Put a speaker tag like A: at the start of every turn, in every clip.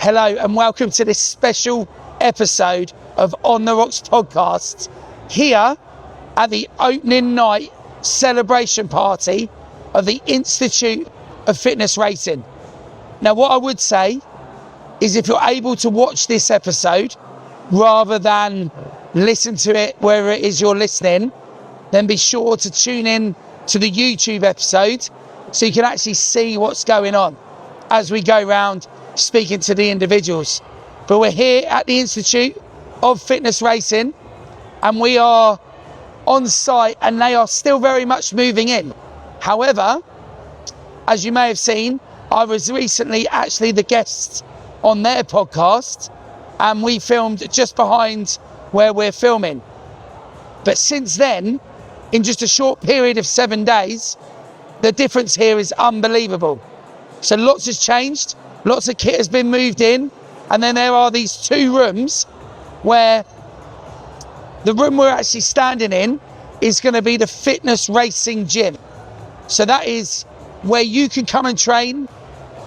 A: Hello and welcome to this special episode of On The Rox podcast here at the opening night celebration party of the Institute of Fitness Racing. Now what I would say is if you're able to watch this episode rather than listen to it wherever it is you're listening, then be sure to tune in to the YouTube episode so you can actually see what's going on as we go around speaking to the individuals. But we're here at the Institute of Fitness Racing and we are on site and they are still very much moving in. However, as you may have seen, I was recently actually the guest on their podcast and we filmed just behind where we're filming. But since then, in just a short period of 7 days, the difference here is unbelievable. So lots has changed. Lots of kit has been moved in, and then there are these two rooms where the room we're actually standing in is going to be the fitness racing gym. So that is where you can come and train.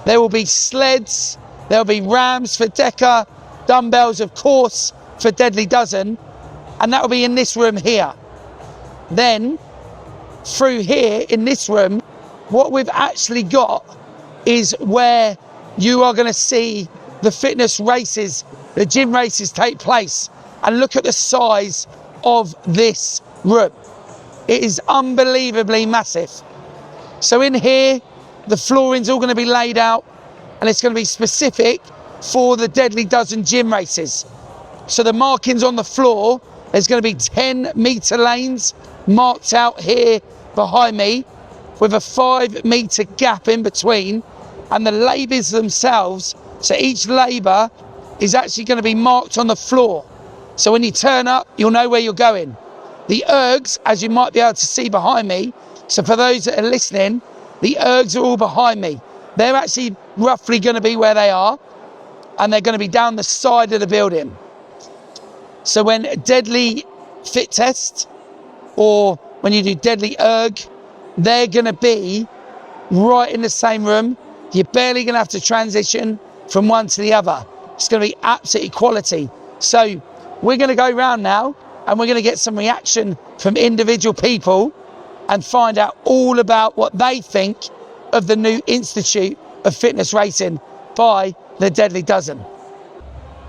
A: There will be sleds, there'll be rams for Deca, dumbbells of course for Deadly Dozen, and that will be in this room here. Then through here in this room, what we've actually got is where you are going to see the fitness races, the gym races take place. And look at the size of this room. It is unbelievably massive. So in here, the flooring's all going to be laid out and it's going to be specific for the Deadly Dozen gym races. So the markings on the floor, there's going to be 10-metre lanes marked out here behind me with a 5-metre gap in between. And the labours themselves, so each labour is actually going to be marked on the floor. So when you turn up, you'll know where you're going. The ergs, as you might be able to see behind me, so for those that are listening, the ergs are all behind me. They're actually roughly going to be where they are, and they're going to be down the side of the building. So when Deadly Fit Test, or when you do Deadly Erg, they're going to be right in the same room. You're barely going to have to transition from one to the other. It's going to be absolutely quality. So we're going to go around now and we're going to get some reaction from individual people and find out all about what they think of the new Institute of Fitness Racing by the Deadly Dozen.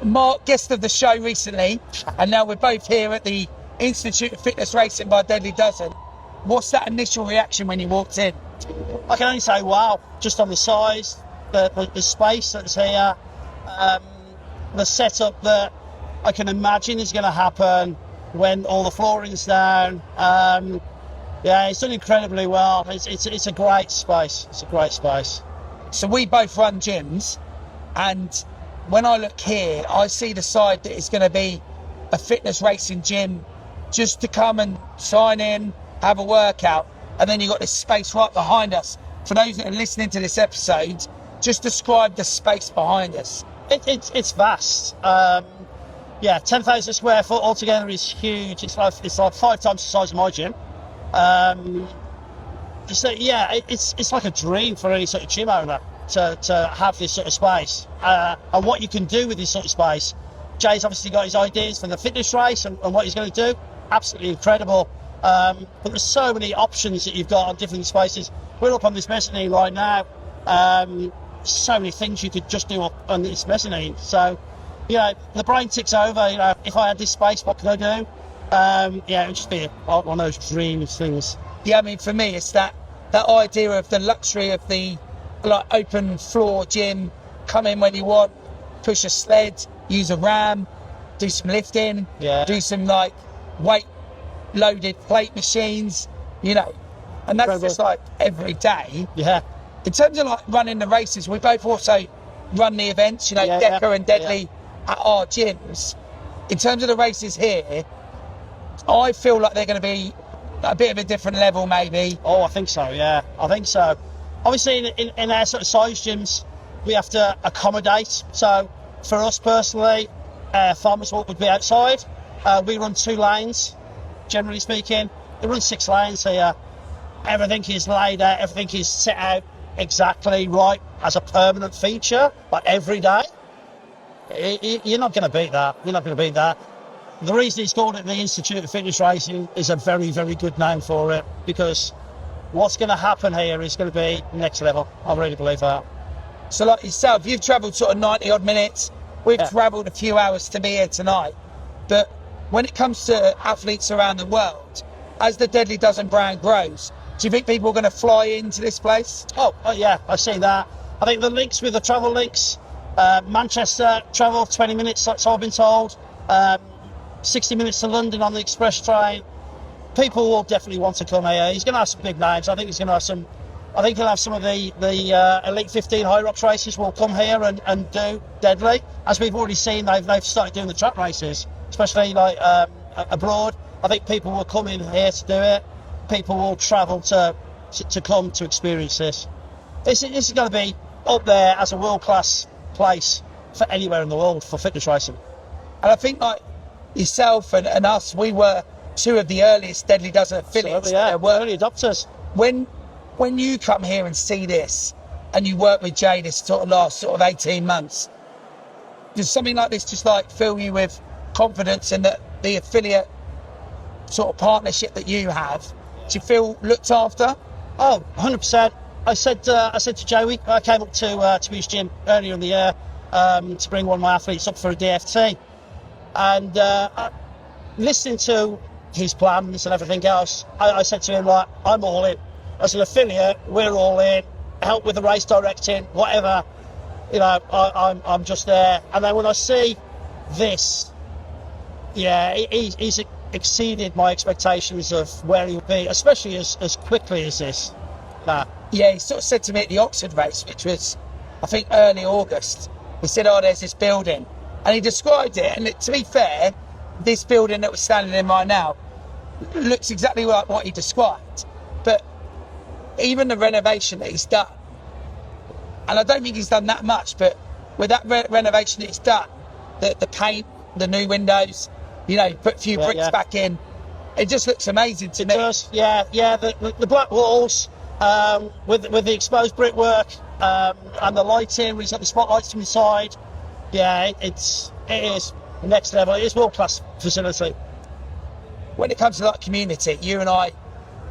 A: Mark, guest of the show recently, and now we're both here at the Institute of Fitness Racing by Deadly Dozen. What's that initial reaction when you walked in?
B: I can only say wow, just on the size, the space that's here, the setup that I can imagine is going to happen when all the flooring's down. Yeah, it's done incredibly well. It's a great space. It's a great space.
A: So we both run gyms, and when I look here, I see the side that is going to be a fitness racing gym just to come and sign in, have a workout. And then you've got this space right behind us. For those that are listening to this episode, just describe the space behind us.
B: It's vast. Yeah, 10,000 square foot altogether is huge. It's like 5 times the size of my gym. So yeah, it's like a dream for any sort of gym owner to have this sort of space. And what you can do with this sort of space. Jay's obviously got his ideas for the fitness race and what he's going to do. Absolutely incredible. But there's so many options that you've got on different spaces. We're up on this mezzanine right now. So many things you could just do up on this mezzanine. So, you know, the brain ticks over. You know, if I had this space, what could I do? Yeah, it would just be one of those dream things.
A: Yeah, I mean, for me, it's that idea of the luxury of the like open floor gym. Come in when you want, push a sled, use a ram, do some lifting, do some like weight loaded plate machines, you know, and that's just like every day.
B: Yeah.
A: In terms of like running the races, we both also run the events, you know, Deca and Deadly at our gyms. In terms of the races here, I feel like they're going to be a bit of a different level maybe.
B: Oh, I think so, yeah. I think so. Obviously in our sort of size gyms, we have to accommodate. So for us personally, Farmers Walk would be outside. We run 2 lanes. Generally speaking, they run 6 lanes here. Everything is laid out, everything is set out exactly right as a permanent feature, like every day. You're not going to beat that. You're not going to beat that. The reason it's called it the Institute of Fitness Racing is a very, very good name for it, because what's going to happen here is going to be next level. I really believe that.
A: So like yourself, you've travelled sort of 90 odd minutes. We've travelled a few hours to be here tonight. But when it comes to athletes around the world, as the Deadly Dozen brand grows, do you think people are going to fly into this place?
B: Oh yeah, I see that. I think the links with the travel links, Manchester travel 20 minutes, that's all I've been told. 60 minutes to London on the express train. People will definitely want to come here. He's going to have some big names. I think he's going to have some. I think he'll have some of the Elite 15 High Rocks races will come here and do Deadly. As we've already seen, they've started doing the track races, especially like abroad. I think people will come in here to do it. People will travel to come to experience this. This is going to be up there as a world-class place for anywhere in the world for fitness racing.
A: And I think like yourself and us, we were two of the earliest Deadly Dozen affiliates.
B: Yeah, we're early adopters.
A: When you come here and see this, and you work with Jay this last 18 months, does something like this just like fill you with confidence in the affiliate sort of partnership that you have? Do you feel looked after?
B: Oh, 100%. I said to Joey, I came up to his gym earlier in the year to bring one of my athletes up for a DFT, and listening to his plans and everything else, I said to him, like, I'm all in. As an affiliate, we're all in. Help with the race directing, whatever. You know, I'm just there. And then when I see this, yeah, he's exceeded my expectations of where he'll be, especially as quickly as this.
A: Yeah, he sort of said to me at the Oxford race, which was, I think, early August, he said, oh, there's this building. And he described it, and to be fair, this building that we're standing in right now looks exactly like what he described. But even the renovation that he's done, and I don't think he's done that much, but with that renovation that he's done, the paint, the new windows, you know, put a few bricks back in, it just looks amazing to me. It
B: does, yeah. The black walls with the exposed brickwork and the lighting, we've got the spotlights from inside. Yeah, it is next level. It is world-class facility.
A: When it comes to like community, you and I,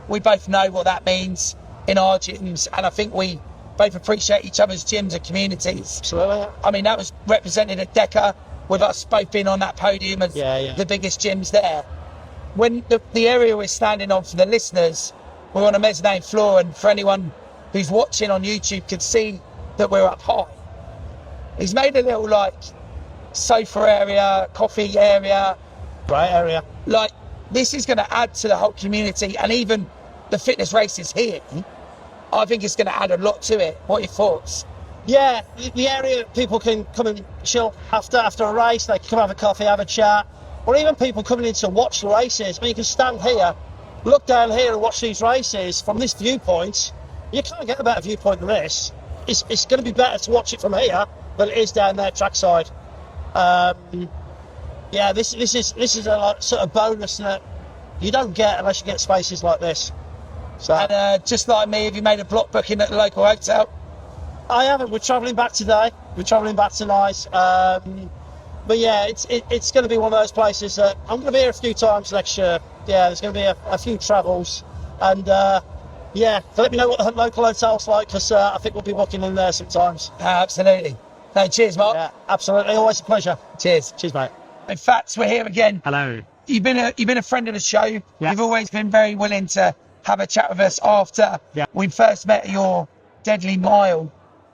A: we both know what that means in our gyms, and I think we both appreciate each other's gyms and communities.
B: Absolutely.
A: I mean, that was represented at DECA with us both being on that podium as the biggest gyms there. When the area we're standing on, for the listeners, we're on a mezzanine floor, and for anyone who's watching on YouTube could see that we're up high. He's made a little like sofa area, coffee area.
B: Great area.
A: Like, this is going to add to the whole community, and even the fitness races here, I think it's going to add a lot to it. What are your thoughts?
B: Yeah, the area, people can come and chill after a race. They can come have a coffee, have a chat, or even people coming in to watch the races. I mean, you can stand here, look down here and watch these races from this viewpoint. You can't get a better viewpoint than this. It's going to be better to watch it from here than it is down there trackside. Yeah, this is a sort of bonus that you don't get unless you get spaces like this. So,
A: and just like me, have you made a block booking at the local hotel?
B: I haven't. We're travelling back today. We're travelling back tonight. But yeah, it's going to be one of those places that I'm going to be here a few times next year. Yeah, there's going to be a few travels, and yeah, so let me know what the local hotel's like, because I think we'll be booking in there sometimes.
A: Absolutely. No, cheers, Mark.
B: Yeah, absolutely. Always a pleasure.
A: Cheers.
B: Cheers, mate.
A: In fact, we're here again.
C: Hello.
A: You've been a friend of the show.
C: Yeah.
A: You've always been very willing to have a chat with us after we first met at your Deadly Mile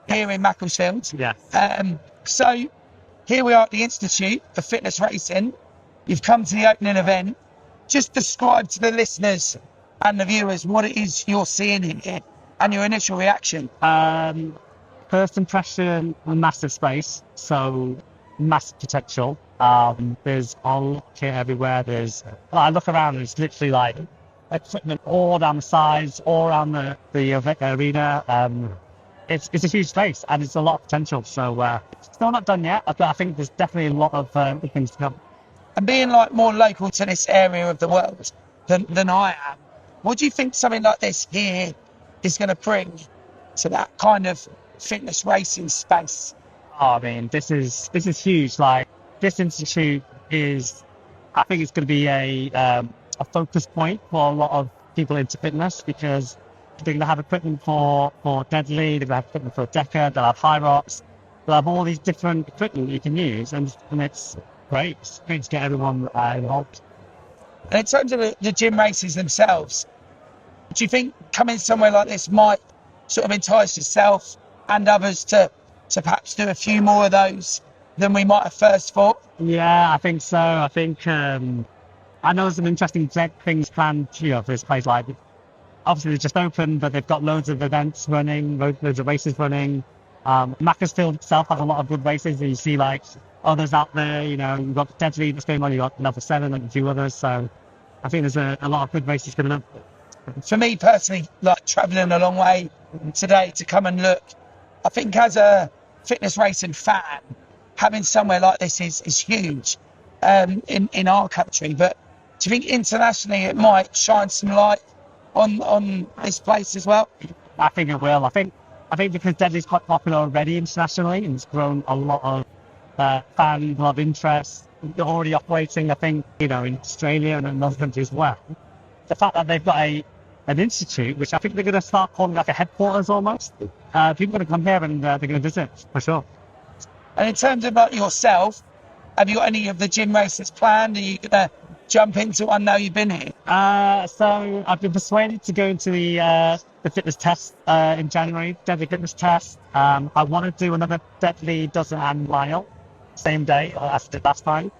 A: here in Macclesfield.
C: Yeah.
A: So here we are at the Institute for Fitness Racing. You've come to the opening event. Just describe to the listeners and the viewers what it is you're seeing in here and your initial reaction.
C: First impression, massive space, so massive potential. There's a lot here everywhere. I look around, there's literally like equipment all down the sides, all around the arena. It's a huge space and it's a lot of potential. So still not done yet, but I think there's definitely a lot of good things to come.
A: And being like more local to this area of the world than I am, what do you think something like this here is going to bring to that kind of fitness racing space?
C: I mean, this is huge. Like, this institute is, I think it's going to be a focus point for a lot of people into fitness, because they're going to have equipment for Deadly, they're going to have equipment for Deca, they'll have High Rocks, they'll have all these different equipment you can use, and it's great. It's great to get everyone involved.
A: And in terms of the gym races themselves, do you think coming somewhere like this might sort of entice yourself and others to perhaps do a few more of those than we might have first thought?
C: Yeah, I think so. I think I know there's some interesting things planned, for this place. Like, obviously, they're just open, but they've got loads of events running, loads of races running. Macclesfield itself has a lot of good races, and you see like others out there. You've got Deadly that's going on, you've got Level 7 and a few others. So I think there's a lot of good races coming up.
A: For me personally, like travelling a long way today to come and look, I think as a fitness racing fan, having somewhere like this is huge in our country. But do you think internationally it might shine some light on this place as well?
C: I think it will. I think because Deadly's quite popular already internationally, and it's grown a lot of fans, a lot of interest. They're already operating, I think, in Australia and in other countries as well. The fact that they've got an institute, which I think they're going to start calling like a headquarters almost. People are going to come here and they're going to visit for sure.
A: And in terms of like yourself, have you got any of the gym races planned? Are you going to jump into one now you've been here?
C: So I've been persuaded to go into the fitness test in January, Deadly fitness test. I want to do another Deadly dozen and Lyle, same day as I did last time.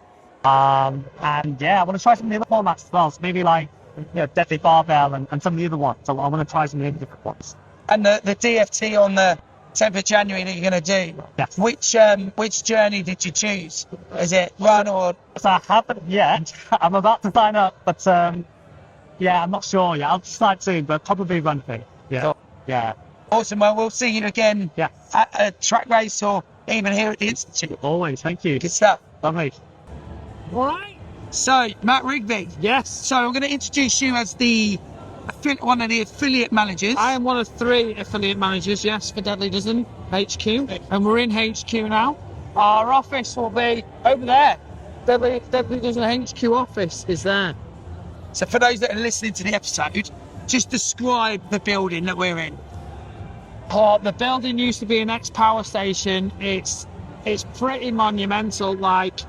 C: And yeah, I want to try some of the other formats as well. So maybe like Deadly barbell and some of the other ones. So I want to try some of the different ones.
A: And the DFT on the 10th of January that you're going to do,
C: yes.
A: Which journey did you choose? Is it run or?
C: So I haven't yet. I'm about to sign up, but yeah, I'm not sure yet. I'll decide soon, but probably run thing. Yeah.
A: Cool.
C: Yeah.
A: Awesome. Well, we'll see you again at a track race or even here at the Institute.
C: Always. Thank you.
A: Good stuff.
C: Lovely.
A: All right. So, Matt Rigby.
D: Yes.
A: So I'm going to introduce you as one of the affiliate managers.
D: I am one of 3 affiliate managers, yes, for Deadly Dozen HQ. And we're in HQ now. Our office will be over there. Deadly Dozen HQ office is there.
A: So for those that are listening to the episode, just describe the building that we're in.
D: The building used to be an ex-power station. It's pretty monumental. Like,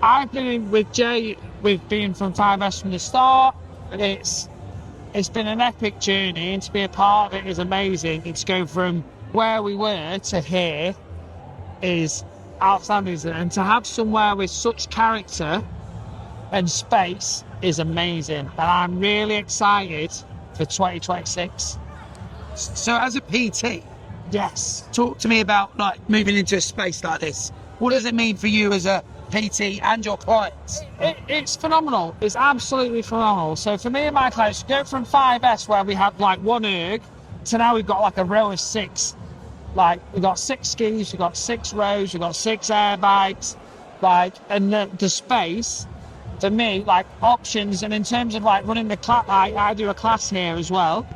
D: I've been in with Jay, we've been from 5S from the start. It's been an epic journey, and to be a part of it is amazing. It's going from where we were to here is outstanding, and to have somewhere with such character and space is amazing. And I'm really excited for 2026.
A: So as a PT,
D: yes,
A: talk to me about like moving into a space like this. What does it mean for you as a PT and your clients?
D: It's phenomenal. It's absolutely phenomenal. So for me and my clients, go from 5S where we had like 1 erg to now we've got like a row of 6. Like, we've got 6 skis, we've got 6 rows, we've got 6 air bikes, like, and the space for me, like, options. And in terms of like running the class, I do a class here as well.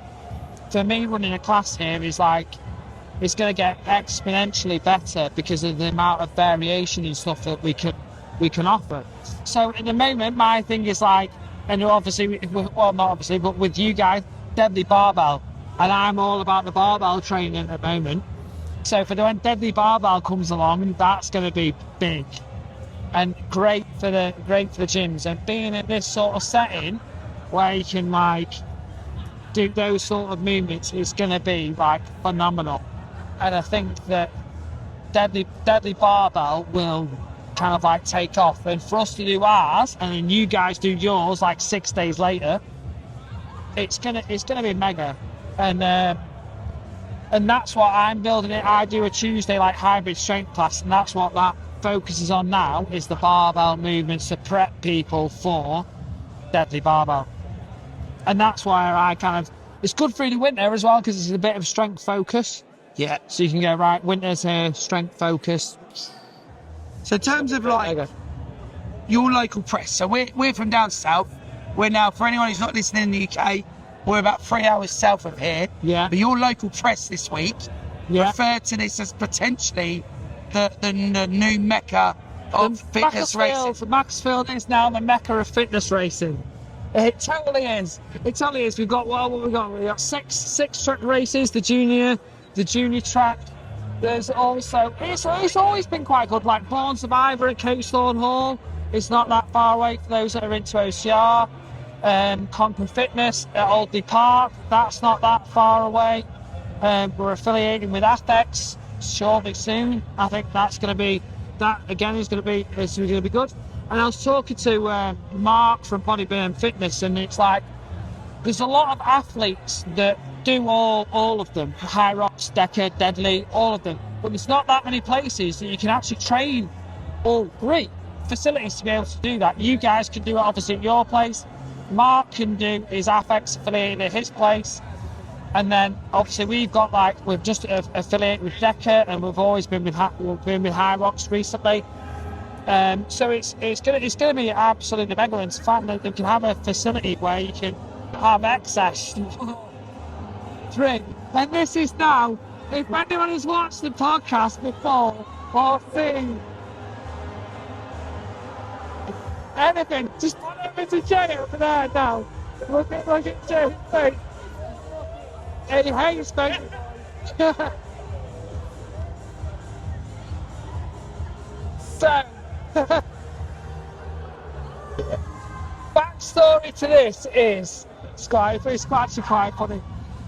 D: For me, running a class here is like, it's going to get exponentially better because of the amount of variation and stuff that we can offer. So at the moment, my thing is like, and obviously, well, not obviously, but with you guys, Deadly barbell, and I'm all about the barbell training at the moment. So for when Deadly barbell comes along, that's going to be big and great for the gyms. And being in this sort of setting where you can like do those sort of movements is going to be like phenomenal. And I think that Deadly barbell will kind of like take off. And for us to do ours, and then you guys do yours like 6 days later, it's gonna be mega. And that's what I'm building it. I do a Tuesday like hybrid strength class, and that's what that focuses on now, is the barbell movements to prep people for Deadly barbell. And that's why I kind of, it's good through the winter as well, because it's a bit of strength focus.
A: Yeah.
D: So you can go, right, winter's here, strength focus.
A: So in terms of like your local press, so we're from down south. We're now, for anyone who's not listening in the UK, we're about 3 hours south of here.
D: Yeah.
A: But your local press this week referred to this as potentially the new mecca of fitness racing.
D: Macclesfield is now the mecca of fitness racing. It totally is. It totally is. We've got We've got six track races. The junior track. There's also it's always been quite good. Like Born Survivor at Coachthorne Hall. It's not that far away for those that are into OCR. Conquer Fitness at Aldi Park. That's not that far away. We're affiliating with Apex shortly soon. I think that's going to be is going to be good. And I was talking to Mark from Bodyburn Fitness, and it's like there's a lot of athletes that do all of them: High Rocks, Decker, Deadly, all of them. But there's not that many places that you can actually train all three facilities to be able to do that. You guys can do it obviously at your place. Mark can do his Apex affiliated at his place. And then obviously we've just affiliated with Decker, and we've always been with High Rocks recently. So it's gonna be absolutely mega. In fact that you can have a facility where you can have access to drink. And this is now, if anyone has watched the podcast before or seen anything, just put him into Jay over there now. Look at Jay's face. He hates me. So, backstory to this is, it's actually quite funny.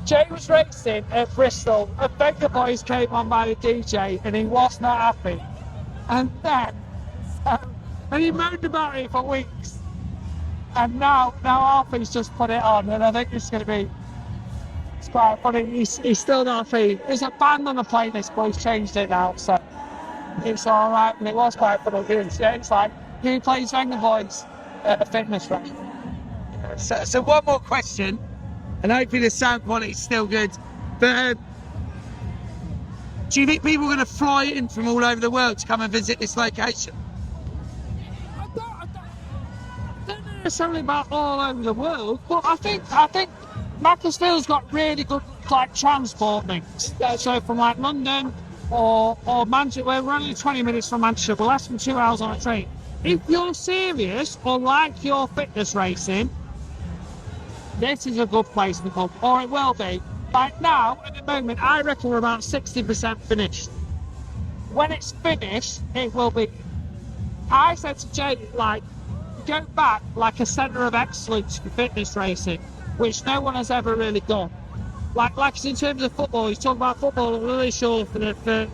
D: Jay was racing at Bristol, and Venga Boys came on by the DJ, and he was not happy. And then, and he moaned about it for weeks. And now Alfie's just put it on, and I think it's going to be. It's quite funny. He's still not free. There's a band on the playlist, but he's changed it now, so it's all right. And it was quite funny. It's like he plays Venga Boys at a fitness race.
A: So one more question, and hopefully the sound quality is still good. But do you think people are going to fly in from all over the world to come and visit this location?
D: I don't know necessarily about all over the world, but I think Macclesfield's got really good like transport links. So from like London or Manchester, we're only 20 minutes from Manchester, but less than 2 hours on a train. If you're serious or like your fitness racing, this is a good place to come, or it will be. Like now, at the moment, I reckon we're about 60% finished. When it's finished, it will be. I said to Jay, like, go back like a centre of excellence for fitness racing, which no one has ever really done. Like in terms of football, he's talking about football, I'm really sure for the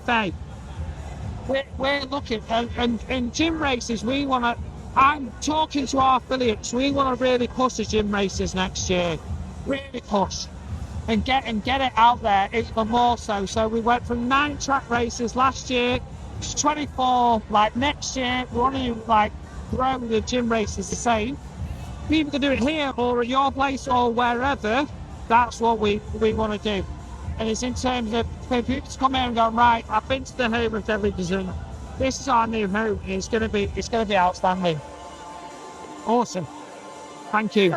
D: FA. We're looking, and in gym races, I'm talking to our affiliates, we want to really push the gym races next year. Really push. And get it out there even more so. So we went from 9 track races last year to 24, like next year, we want to like grow the gym races the same. People can do it here or at your place or wherever. That's what we want to do. And it's in terms of for people to come here and go, right, I've been to the home of Deadly Division. This is our new home. It's gonna be outstanding. Awesome. Thank you.